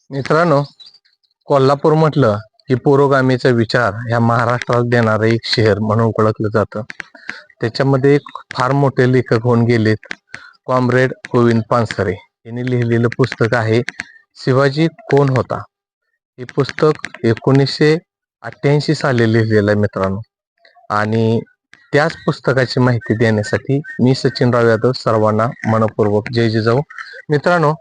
मित्रांनो, कोल्हापूर म्हटलं की पुरोगामीचा विचार ह्या महाराष्ट्रात देणारं एक शहर म्हणून ओळखलं जातं. त्याच्यामध्ये एक फार मोठे लेखक होऊन गेलेत, कॉम्रेड गोविंद पानसरे यांनी लिहिलेलं पुस्तक आहे शिवाजी कोण होता. हे पुस्तक 1988 साली लिहिलेलं आहे मित्रांनो. आणि त्याच पुस्तकाची माहिती देण्यासाठी मी सचिनराव यादव सर्वांना मनपूर्वक जय जिजाऊ. मित्रांनो,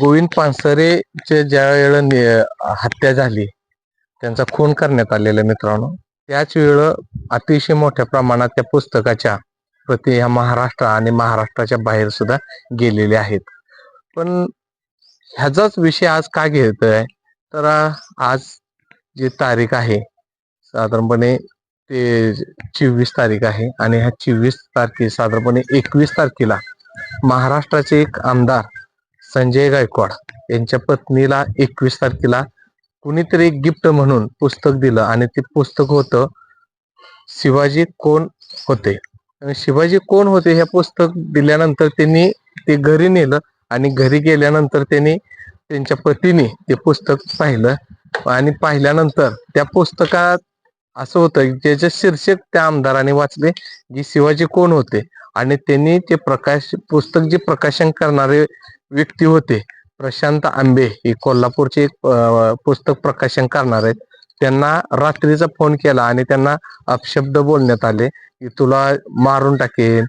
गोविंद पानसरेचे ज्या वेळेला हत्या झाली, त्यांचा खून करण्यात आलेला मित्रांनो, त्याच वेळ अतिशय मोठ्या प्रमाणात त्या पुस्तकाच्या प्रति ह्या महाराष्ट्र आणि महाराष्ट्राच्या बाहेर सुद्धा गेलेले आहेत. पण ह्याचाच विषय आज का घेतोय तर आज जी तारीख आहे साधारणपणे ते 24 तारीख आहे आणि ह्या 24 तारखे साधारणपणे 21 तारखेला महाराष्ट्राचे एक आमदार संजय गायकवाड यांच्या पत्नीला 21 तारखेला कुणीतरी गिफ्ट म्हणून पुस्तक दिलं आणि ते पुस्तक होतं शिवाजी कोण होते. शिवाजी कोण होते हे पुस्तक दिल्यानंतर त्यांनी ते घरी नेलं आणि घरी गेल्यानंतर त्यांनी त्यांच्या पतीने ते पुस्तक पाहिलं आणि पाहिल्यानंतर त्या पुस्तकात असं होतं ज्याचं शीर्षक त्या आमदाराने वाचले की शिवाजी कोण होते. आणि त्यांनी ते पुस्तक जे प्रकाशन करणारे व्यक्ती होते प्रशांत आंबे, हे कोल्हापूरचे एक पुस्तक प्रकाशन करणार आहेत. त्यांना रात्रीचा फोन केला आणि त्यांना अपशब्द बोलण्यात आले की तुला मारून टाकेन,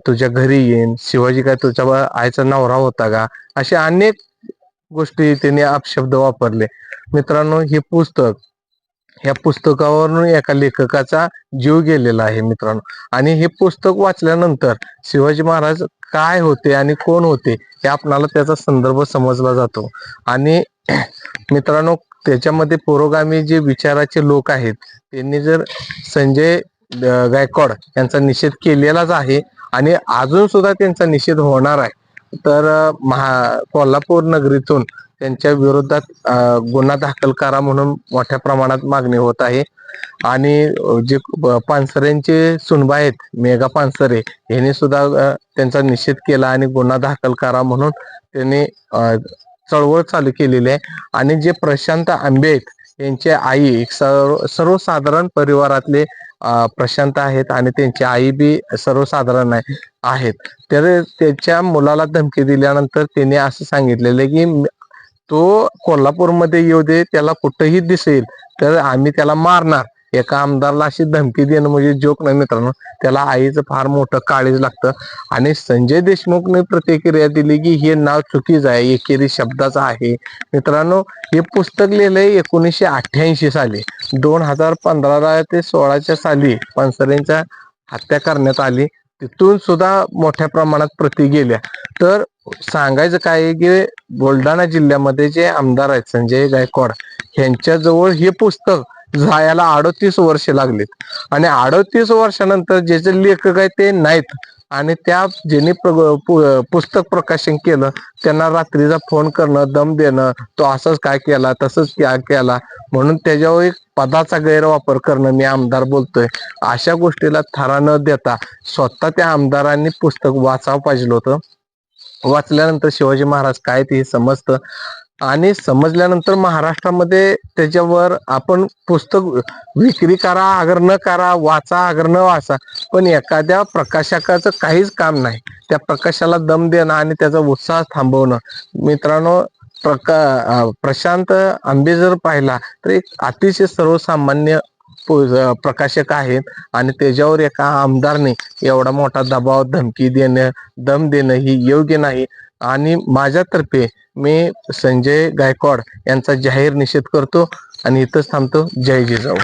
तुझ्या घरी येईन, शिवाजी काय तुझ्या आईचा नवरा होता का, अशा अनेक गोष्टी त्यांनी अपशब्द वापरले. मित्रांनो, हे पुस्तक ह्या पुस्तकावरून एका लेखकाचा जीव गेलेला आहे मित्रांनो. आणि हे पुस्तक वाचल्यानंतर शिवाजी महाराज काय होते आणि कोण होते हे आपणाला त्याचा संदर्भ समजला जातो. आणि मित्रांनो, त्याच्यामध्ये पुरोगामी जे विचाराचे लोक आहेत त्यांनी जर संजय गायकवाड यांचा निषेध केलेलाच आहे आणि अजून सुद्धा त्यांचा निषेध होणार आहे. तर कोल्हापूर नगरीतून त्यांच्या विरोधात गुन्हा दाखल करा म्हणून मोठ्या प्रमाणात मागणी होत आहे. आणि जे पानसरेंचे सुनबाई आहेत मेघा पानसरे यांनी सुद्धा त्यांचा निषेध केला आणि गुन्हा दाखल करा म्हणून त्यांनी चळवळ चालू केलेली आहे. आणि जे प्रशांत आंबे आहेत यांचे आई एक सर्वसाधारण परिवारातले प्रशांत आहेत आणि त्यांची आई बी सर्वसाधारण आहेत. तर त्याच्या मुलाला धमकी दिल्यानंतर त्यांनी असं सांगितलेलं की तो कोल्हापूरमध्ये येऊ दे, त्याला कुठेही दिसेल तर आम्ही त्याला मारणार. एका आमदारला अशी धमकी देणं म्हणजे जोक नाही मित्रांनो, त्याला आईचं फार मोठं काळीज लागतं. आणि संजय देशमुखने प्रतिक्रिया दिली की हे नाव चुकीचं आहे, एकेरी शब्दाचं आहे. मित्रांनो, हे पुस्तक लिहिलंय 1988 साली. 2015 ते 16 साली पानसरेंच्या हत्या करण्यात आली. तिथून सुद्धा मोठ्या प्रमाणात प्रती गेल्या. तर सांगायचं काय आहे की बुलढाणा जिल्ह्यामध्ये जे आमदार आहेत संजय गायकवाड यांच्याजवळ हे पुस्तक जायला 38 वर्ष लागलीत. आणि 38 वर्षानंतर जे जे लेखक आहेत ते नाहीत. आणि त्या ज्यांनी पुस्तक प्रकाशन केलं त्यांना रात्रीचा फोन करणं, दम देणं, तो असंच काय केला तसंच काय केला म्हणून त्याच्यावर एक पदाचा गैरवापर करणं, मी आमदार बोलतोय, अशा गोष्टीला थारा न देता स्वतः त्या आमदारांनी पुस्तक वाचावं पाहिजे होतं. वाचल्यानंतर शिवाजी महाराज काय ते समजतं. आणि समजल्यानंतर महाराष्ट्रामध्ये त्याच्यावर आपण पुस्तक विक्री करा अगर न करा, वाचा अगर न वाचा, पण एखाद्या प्रकाशकाचं काहीच काम नाही त्या प्रकाशाला दम देणं आणि त्याचा उत्साह थांबवणं. मित्रांनो, प्रशांत आंबे जर पाहिला तर एक अतिशय सर्वसामान्य प्रकाशक आहेत आणि त्याच्यावर एका आमदारने एवढा मोठा दबाव, धमकी देणं, दम देणं ही योग्य नाही. आणि माझ्यातर्फे मी संजय गायकवाड यांचा जाहीर निषेध करतो आणि इथंच थांबतो. जय जिजाऊ.